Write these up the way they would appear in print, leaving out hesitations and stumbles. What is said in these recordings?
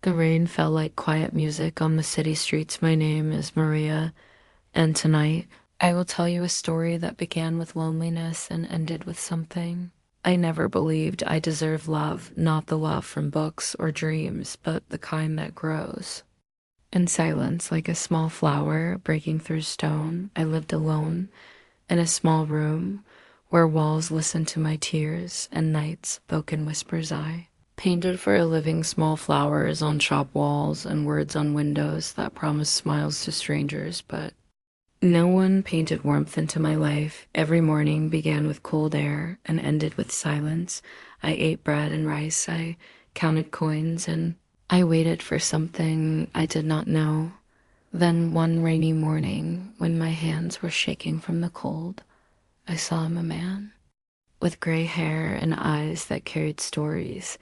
The rain fell like quiet music on the city streets. My name is Maria, and tonight I will tell you a story that began with loneliness and ended with something. I never believed I deserved love, not the love from books or dreams, but the kind that grows. In silence, like a small flower breaking through stone, I lived alone in a small room where walls listened to my tears and nights spoke in whispers. I painted for a living small flowers on shop walls and words on windows that promised smiles to strangers, but no one painted warmth into my life. Every morning began with cold air and ended with silence. I ate bread and rice, I counted coins, and I waited for something I did not know. Then one rainy morning, when my hands were shaking from the cold, I saw him, a man with gray hair and eyes that carried stories.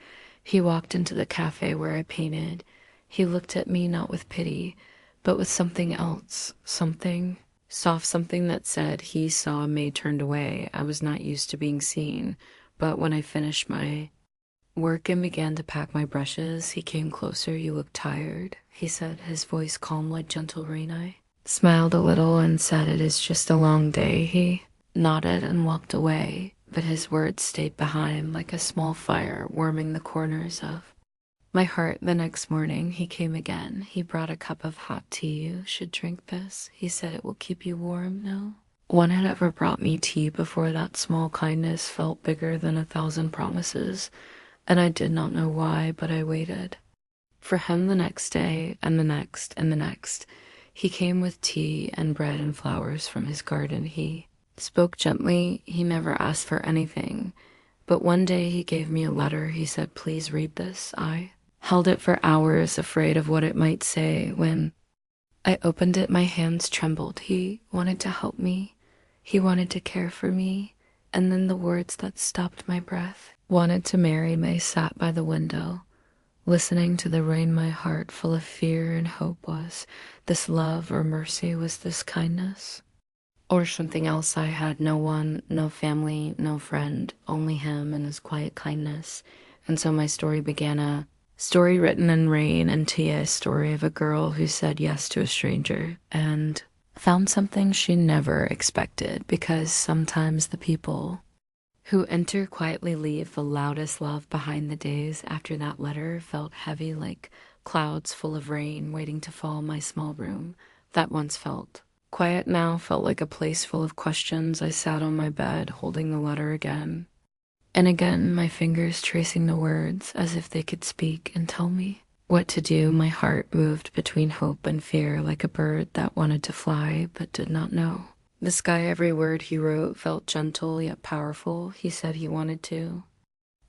He walked into the cafe where I painted. He looked at me not with pity, but with something else, something soft, something that said he saw me turned away. I was not used to being seen, but when I finished my work and began to pack my brushes, he came closer. "You look tired," he said, his voice calm like gentle rain. I smiled a little and said, "It is just a long day." He nodded and walked away, but his words stayed behind like a small fire warming the corners of my heart. The next morning he came again. He brought a cup of hot tea. "You should drink this," he said. "It will keep you warm." No one had ever brought me tea before. That small kindness felt bigger than 1,000 promises, and I did not know why, but I waited for him. The next day, and the next, and the next, he came with tea and bread and flowers from his garden. He spoke gently. He never asked for anything. But one day he gave me a letter. He said, "Please read this." I held it for hours, afraid of what it might say. When I opened it, my hands trembled. He wanted to help me. He wanted to care for me. And then the words that stopped my breath: "Wanted to marry me." Sat by the window, listening to the rain. My heart full of fear and hope. Was this love or mercy? Was this kindness or something else? I had no one, no family, no friend, only him and his quiet kindness. And so my story began, a story written in rain and tea, a story of a girl who said yes to a stranger and found something she never expected, because sometimes the people who enter quietly leave the loudest love behind. The days after that letter felt heavy, like clouds full of rain waiting to fall. My small room that once felt quiet now felt like a place full of questions. I sat on my bed holding the letter again and again, my fingers tracing the words as if they could speak and tell me what to do. My heart moved between hope and fear, like a bird that wanted to fly but did not know the sky. Every word he wrote felt gentle yet powerful. He said he wanted to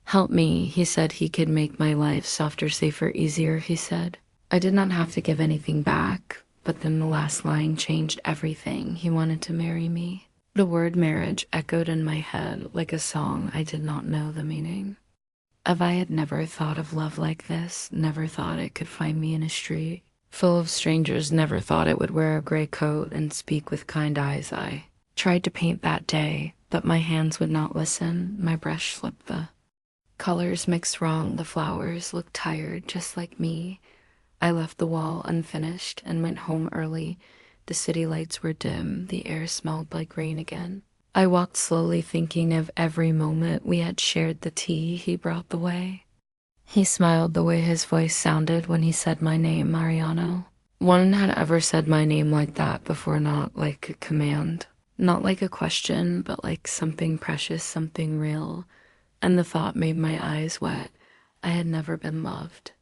help me. He said he could make my life softer, safer, easier. He said I did not have to give anything back. But then the last line changed everything. He wanted to marry me. The word marriage echoed in my head like a song I did not know the meaning of. I had never thought of love like this, never thought it could find me in a street full of strangers, never thought it would wear a gray coat and speak with kind eyes. I tried to paint that day, but my hands would not listen. My brush slipped, the colors mixed wrong, the flowers looked tired, just like me. I left the wall unfinished and went home early. The city lights were dim, the air smelled like rain again. I walked slowly, thinking of every moment we had shared. The tea he brought the way. He smiled the way his voice sounded when he said my name, Mariano. One had ever said my name like that before, not like a command, not like a question, but like something precious, something real. And the thought made my eyes wet. I had never been loved,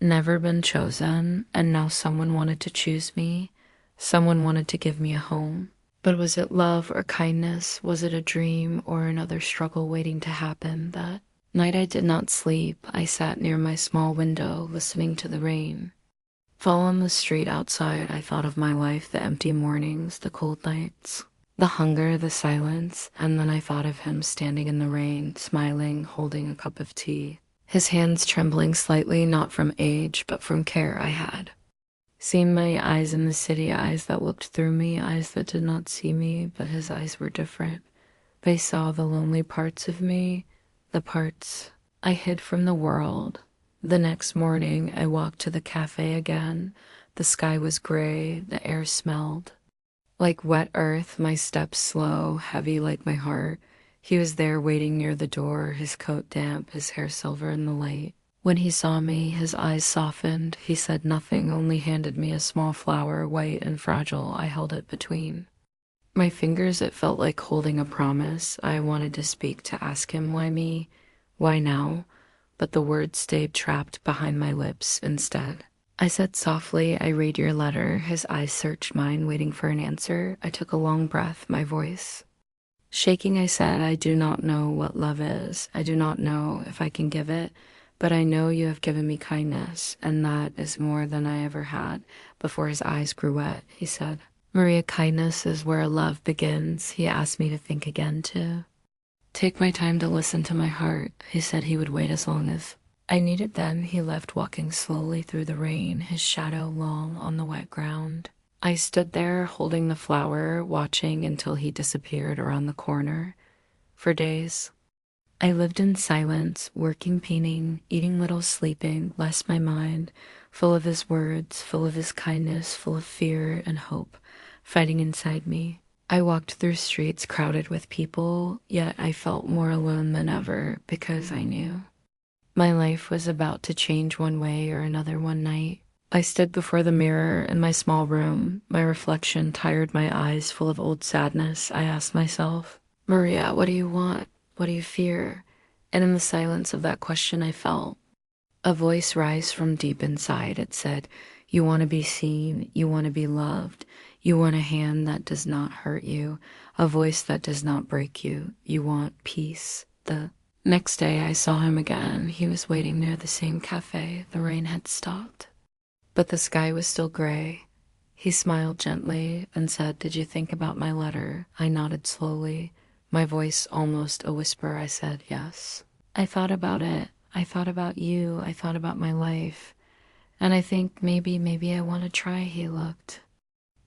never been chosen, and now someone wanted to choose me. Someone wanted to give me a home. But was it love or kindness? Was it a dream or another struggle waiting to happen? That night I did not sleep. I sat near my small window, listening to the rain fall on the street outside. I thought of my life, the empty mornings, the cold nights, the hunger, the silence, and then I thought of him standing in the rain, smiling, holding a cup of tea, his hands trembling slightly, not from age, but from care. I had seen my eyes in the city, eyes that looked through me, eyes that did not see me, but his eyes were different. They saw the lonely parts of me, the parts I hid from the world, The next morning, I walked to the cafe again. The sky was gray, the air smelled like wet earth, my steps slow, heavy like my heart. He was there waiting near the door, his coat damp, his hair silver in the light. When he saw me, his eyes softened. He said nothing, only handed me a small flower, white and fragile. I held it between my fingers. It felt like holding a promise. I wanted to speak, to ask him why me, why now, but the words stayed trapped behind my lips instead. I said softly, I read your letter. His eyes searched mine, waiting for an answer. I took a long breath, my voice shaking. I said, I do not know what love is. I do not know if I can give it, but I know you have given me kindness, and that is more than I ever had. Before his eyes grew wet, he said, Maria, kindness is where love begins. He asked me to think again, to take my time to listen to my heart. He said he would wait as long as I needed. Then he left, walking slowly through the rain, his shadow long on the wet ground. I stood there holding the flower, watching until he disappeared around the corner. For days, I lived in silence, working, painting, eating little, sleeping, lest my mind, full of his words, full of his kindness, full of fear and hope, fighting inside me. I walked through streets crowded with people, yet I felt more alone than ever because I knew my life was about to change one way or another one night. I stood before the mirror in my small room. My reflection tired my eyes, full of old sadness. I asked myself, Maria, what do you want? What do you fear? And in the silence of that question, I felt a voice rise from deep inside. It said, you want to be seen, you want to be loved, you want a hand that does not hurt you, a voice that does not break you, you want peace. The next day I saw him again. He was waiting near the same cafe. The rain had stopped, but the sky was still gray. He smiled gently and said, did you think about my letter? I nodded slowly, my voice almost a whisper. I said, yes. I thought about it. I thought about you. I thought about my life. And I think maybe I want to try. He looked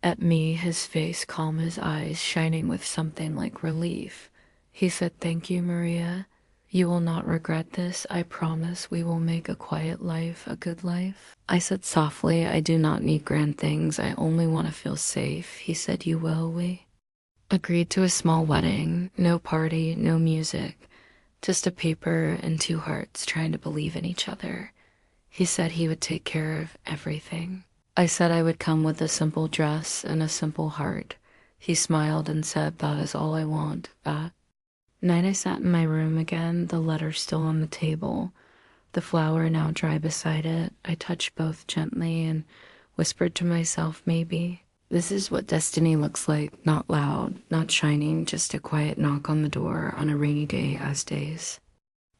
at me, his face calm, his eyes shining with something like relief. He said, thank you, Maria. You will not regret this. I promise we will make a quiet life, a good life. I said softly, I do not need grand things. I only want to feel safe. He said, you will. We agreed to a small wedding. No party, no music. Just a paper and two hearts trying to believe in each other. He said he would take care of everything. I said I would come with a simple dress and a simple heart. He smiled and said, that is all I want. That night I sat in my room again, the letter still on the table, the flower now dry beside it. I touched both gently and whispered to myself, maybe this is what destiny looks like, not loud, not shining, just a quiet knock on the door on a rainy day as days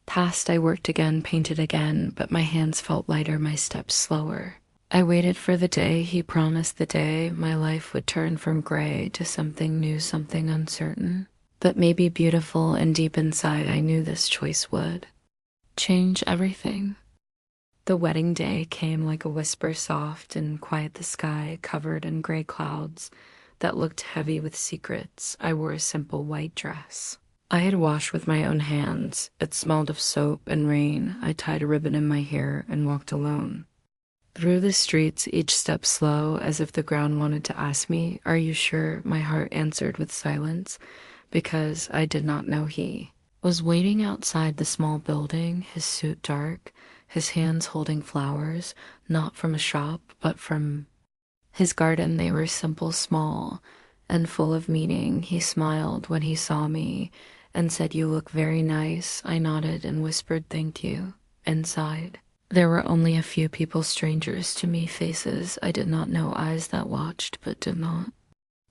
passed. I worked again, painted again, but my hands felt lighter, my steps slower. I waited for the day. He promised the day my life would turn from gray to something new, something uncertain, but maybe beautiful. And deep inside, I knew this choice would change everything. The wedding day came like a whisper, soft and quiet, the sky covered in gray clouds that looked heavy with secrets. I wore a simple white dress I had washed with my own hands. It smelled of soap and rain. I tied a ribbon in my hair and walked alone through the streets, each step slow, as if the ground wanted to ask me, are you sure? My heart answered with silence, because I did not know he was waiting outside the small building, his suit dark, his hands holding flowers, not from a shop, but from his garden. They were simple, small, and full of meaning. He smiled when he saw me and said, you look very nice. I nodded and whispered, thank you. Inside, there were only a few people, strangers to me, faces I did not know, eyes that watched but did not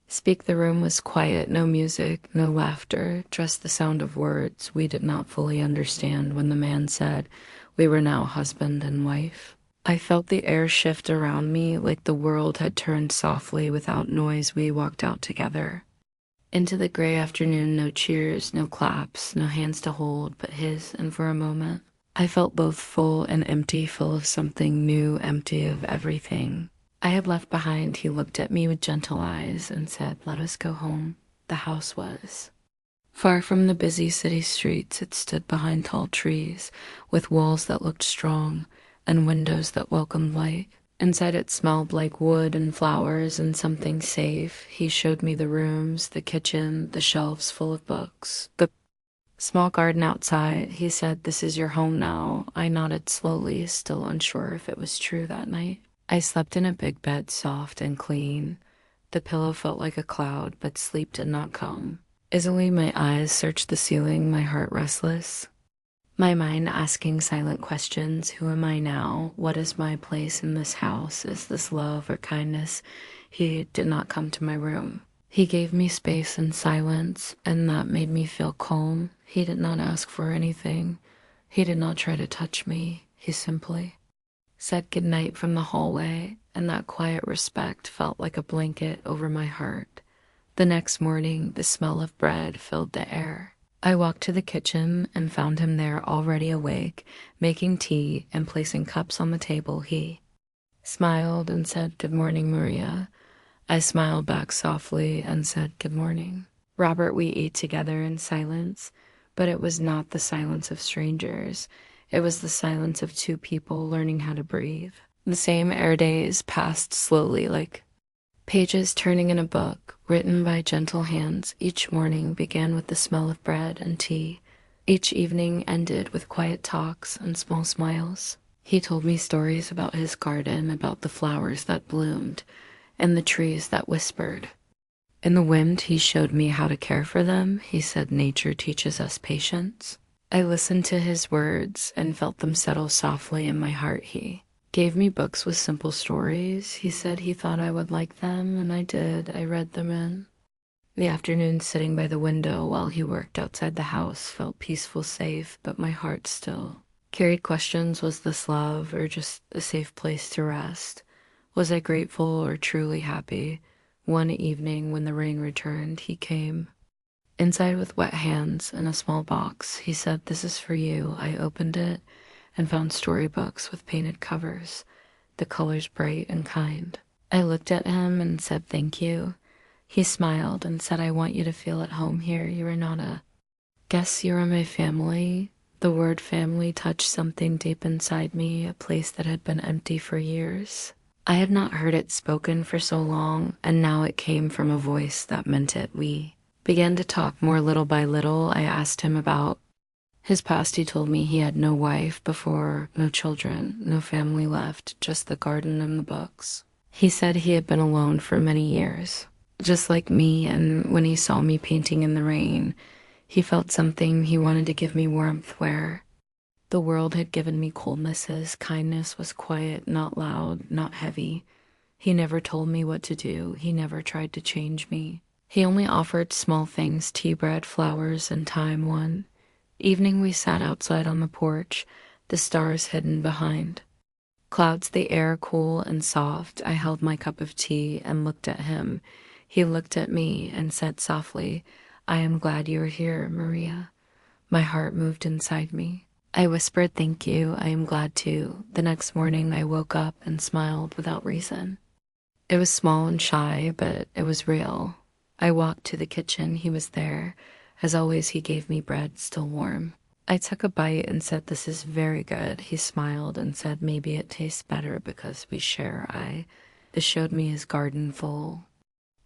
speak. The room was quiet, no music, no laughter, just the sound of words we did not fully understand. When the man said we were now husband and wife, I felt the air shift around me, like the world had turned softly without noise. We walked out together into the gray afternoon, no cheers, no claps, no hands to hold but his, and for a moment I felt both full and empty, full of something new, empty of everything I had left behind. He looked at me with gentle eyes and said, let us go home. The house was far from the busy city streets. It stood behind tall trees with walls that looked strong, and windows that welcomed light. Inside it smelled like wood and flowers and something safe. He showed me the rooms, the kitchen, the shelves full of books, the small garden outside. He said, "This is your home now." I nodded slowly, still unsure if it was true that night. I slept in a big bed, soft and clean. The pillow felt like a cloud, but sleep did not come. Easily, my eyes searched the ceiling, my heart restless. My mind asking silent questions. Who am I now? What is my place in this house? Is this love or kindness? He did not come to my room. He gave me space and silence, and that made me feel calm. He did not ask for anything. He did not try to touch me. He simply said goodnight from the hallway, and that quiet respect felt like a blanket over my heart. The next morning, the smell of bread filled the air. I walked to the kitchen and found him there already awake, making tea and placing cups on the table. He smiled and said, "Good morning, Maria." I smiled back softly and said, "Good morning." Robert, we ate together in silence, but it was not the silence of strangers. It was the silence of two people learning how to breathe. The same air days passed slowly, like pages turning in a book, written by gentle hands. Each morning began with the smell of bread and tea. Each evening ended with quiet talks and small smiles. He told me stories about his garden, about the flowers that bloomed, and the trees that whispered. In the wind, he showed me how to care for them. He said nature teaches us patience. I listened to his words and felt them settle softly in my heart. He gave me books with simple stories. He said he thought I would like them, and I did. I read them in the afternoon, sitting by the window while he worked outside the house, felt peaceful, safe, but my heart still carried questions. Was this love or just a safe place to rest? Was I grateful or truly happy? One evening when the rain returned, he came inside with wet hands and a small box. He said, "This is for you." I opened it and found storybooks with painted covers, the colors bright and kind. I looked at him and said, "Thank you." He smiled and said, "I want you to feel at home here. You are not a guest, you are my family." The word family touched something deep inside me, a place that had been empty for years. I had not heard it spoken for so long, and now it came from a voice that meant it. We began to talk more little by little. I asked him about his past. He told me he had no wife before, no children, no family left, just the garden and the books. He said he had been alone for many years, just like me, and when he saw me painting in the rain, he felt something. He wanted to give me warmth where the world had given me coldness. His kindness was quiet, not loud, not heavy. He never told me what to do. He never tried to change me. He only offered small things, tea bread, flowers, and time. One evening we sat outside on the porch, the stars hidden behind clouds, the air cool and soft. I held my cup of tea and looked at him. He looked at me and said softly, "I am glad you are here, Maria." My heart moved inside me. I whispered, "Thank you, I am glad too." The next morning I woke up and smiled without reason. It was small and shy, but it was real. I walked to the kitchen. He was there. As always, he gave me bread, still warm. I took a bite and said, "This is very good." He smiled and said, "Maybe it tastes better because we share." This showed me his garden full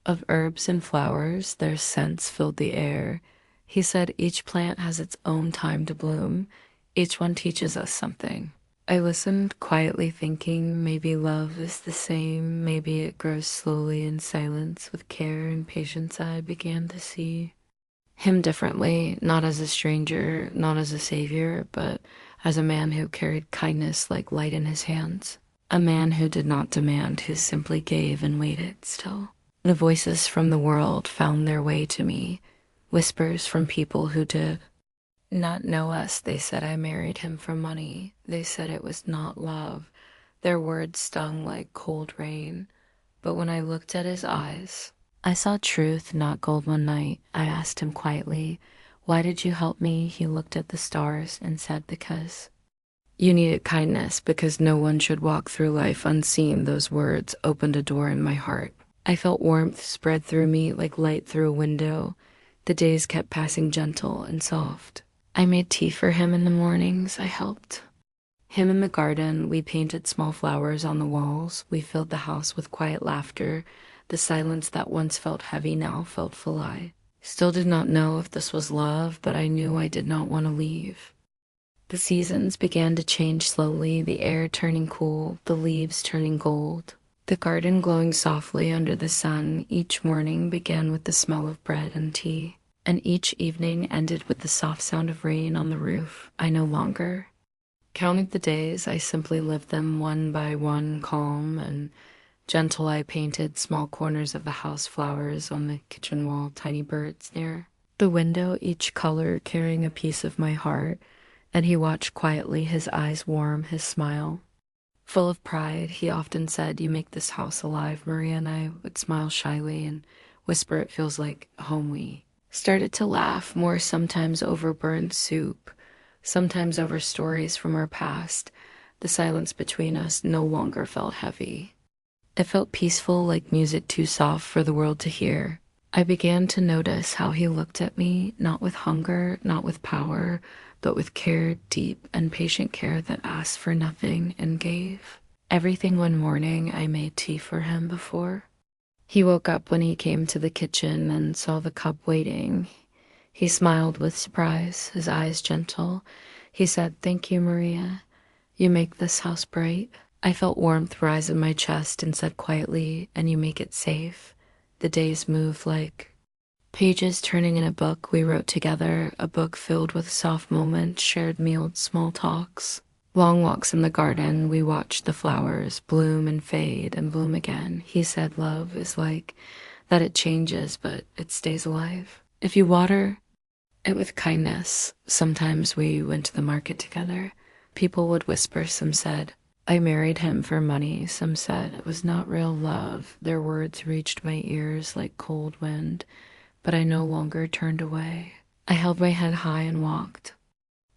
of herbs and flowers. Their scents filled the air. He said, "Each plant has its own time to bloom. Each one teaches us something." I listened quietly, thinking maybe love is the same. Maybe it grows slowly in silence. With care and patience, I began to see him differently, not as a stranger, not as a savior, but as a man who carried kindness like light in his hands. A man who did not demand, who simply gave and waited still. The voices from the world found their way to me, whispers from people who did not know us. They said I married him for money. They said it was not love. Their words stung like cold rain. But when I looked at his eyes, I saw truth, not gold. One night, I asked him quietly, "Why did you help me?" He looked at the stars and said, "Because you needed kindness, because no one should walk through life unseen." Those words opened a door in my heart. I felt warmth spread through me like light through a window. The days kept passing, gentle and soft. I made tea for him in the mornings. I helped Him in the garden, we painted small flowers on the walls. We filled the house with quiet laughter. The silence that once felt heavy now felt full. I still did not know if this was love, but I knew I did not want to leave. The seasons began to change slowly, the air turning cool, the leaves turning gold. The garden glowing softly under the sun. Each morning began with the smell of bread and tea, and each evening ended with the soft sound of rain on the roof. I no longer counted the days, I simply lived them one by one, calm and gentle. I painted small corners of the house, flowers on the kitchen wall, tiny birds near the window, each color carrying a piece of my heart. And he watched quietly, his eyes warm, his smile full of pride. He often said, "You make this house alive, Maria," and I would smile shyly and whisper, "It feels like home." We started to laugh more, sometimes over burned soup, sometimes over stories from our past. The silence between us no longer felt heavy. It felt peaceful, like music too soft for the world to hear. I began to notice how he looked at me, not with hunger, not with power, but with care, deep and patient care that asked for nothing and gave everything. One morning, I made tea for him before he woke up. When he came to the kitchen and saw the cup waiting, he smiled with surprise, his eyes gentle. He said, "Thank you, Maria. You make this house bright." I felt warmth rise in my chest and said quietly, "And you make it safe." The days moved like pages turning in a book we wrote together, a book filled with soft moments, shared meals, small talks, long walks in the garden. We watched the flowers bloom and fade and bloom again. He said love is like that, it changes, but it stays alive if you water it with kindness. Sometimes we went to the market together. People would whisper. Some said, "I married him for money." Some said it was not real love. Their words reached my ears like cold wind, but I no longer turned away. I held my head high and walked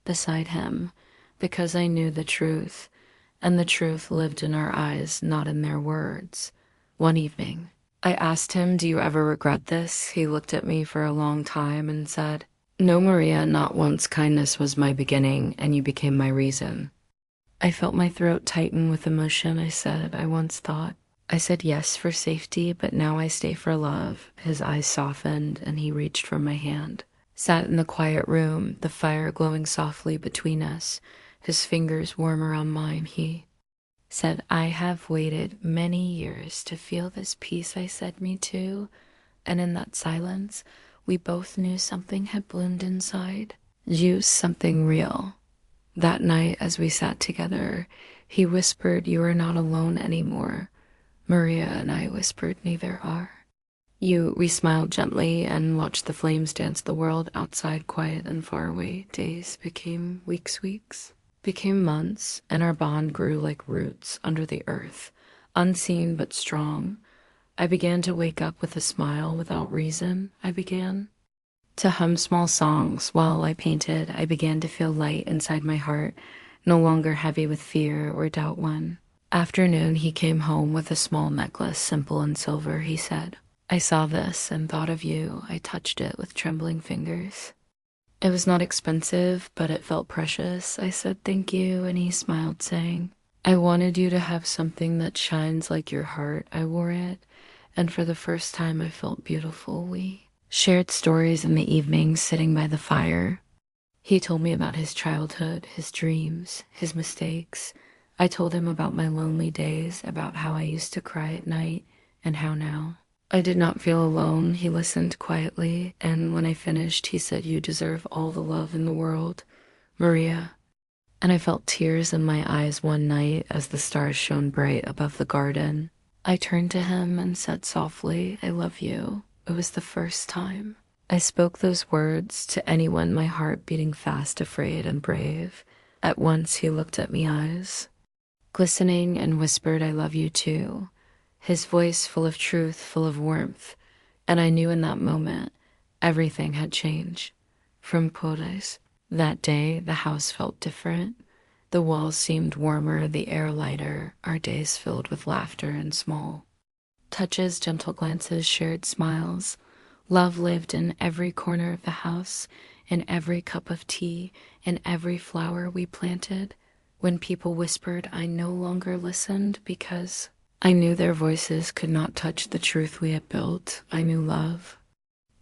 beside him because I knew the truth, and the truth lived in our eyes, not in their words. One evening, I asked him, "Do you ever regret this?" He looked at me for a long time and said, "No, Maria, not once. Kindness was my beginning, and you became my reason." I felt my throat tighten with emotion. I said, "I once thought." I said yes for safety, but now I stay for love. His eyes softened, and he reached for my hand. Sat in the quiet room, the fire glowing softly between us, his fingers warm around mine. He said, "I have waited many years to feel this peace." I said, "Me too." And in that silence, we both knew something had bloomed inside. Juice, something real. That night, as we sat together, he whispered, "You are not alone anymore." Maria, and I whispered, "Neither are you." We smiled gently and watched the flames dance. The world outside quiet and far away. Days became weeks became months, and our bond grew like roots under the earth, unseen but strong. I began to wake up with a smile without reason. I began to hum small songs while I painted. I began to feel light inside my heart, no longer heavy with fear or doubt. One afternoon, he came home with a small necklace, simple and silver. He said, "I saw this and thought of you." I touched it with trembling fingers. It was not expensive, but it felt precious. I said, "Thank you," and he smiled, saying, "I wanted you to have something that shines like your heart." I wore it, and for the first time I felt beautiful. We shared stories in the evenings, sitting by the fire. He told me about his childhood, his dreams, his mistakes. I told him about my lonely days, about how I used to cry at night, and how now I did not feel alone. He listened quietly, and when I finished, he said, "You deserve all the love in the world, Maria." And I felt tears in my eyes one night as the stars shone bright above the garden. I turned to him and said softly, "I love you." It was the first time I spoke those words to anyone, my heart beating fast, afraid and brave. At once he looked at me, eyes glistening, and whispered, "I love you too." His voice full of truth, full of warmth. And I knew in that moment everything had changed. From Podes. That day, the house felt different. The walls seemed warmer, the air lighter, our days filled with laughter and small touches, gentle glances, shared smiles. Love lived in every corner of the house, in every cup of tea, in every flower we planted. When people whispered, I no longer listened because I knew their voices could not touch the truth we had built. I knew love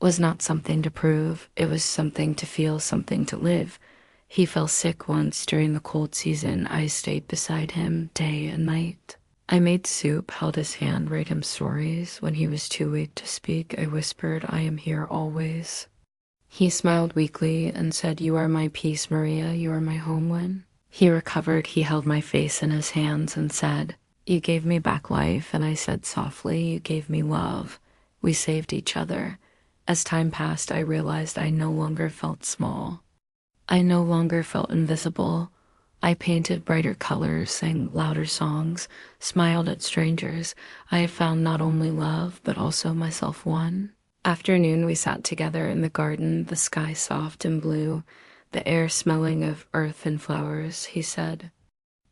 was not something to prove, it was something to feel, something to live. He fell sick once during the cold season. I stayed beside him day and night. I made soup, held his hand, read him stories. When he was too weak to speak, I whispered, I am here always. He smiled weakly and said, You are my peace, Maria, you are my home when he recovered. He held my face in his hands and said, You gave me back life. And I said softly, You gave me love. We saved each other. As time passed, I realized I no longer felt small. I no longer felt invisible. I painted brighter colors, sang louder songs, smiled at strangers. I had found not only love, but also myself one. Afternoon, we sat together in the garden, the sky soft and blue, the air smelling of earth and flowers. He said,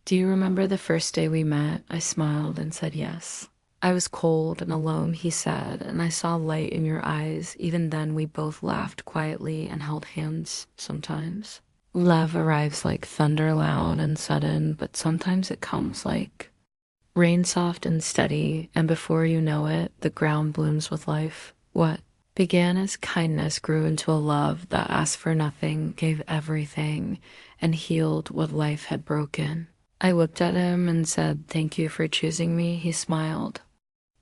Do you remember the first day we met? I smiled and said yes. I was cold and alone, he said, and I saw light in your eyes. Even then, we both laughed quietly and held hands sometimes. Love arrives like thunder, loud and sudden, but sometimes it comes like rain, soft and steady, and before you know it, the ground blooms with life. What began as kindness grew into a love that asked for nothing, gave everything, and healed what life had broken. I looked at him and said, Thank you for choosing me. He smiled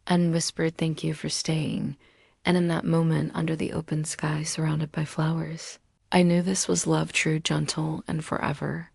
and whispered, Thank you for staying. And in that moment, under the open sky surrounded by flowers, I knew this was love, true, gentle, and forever.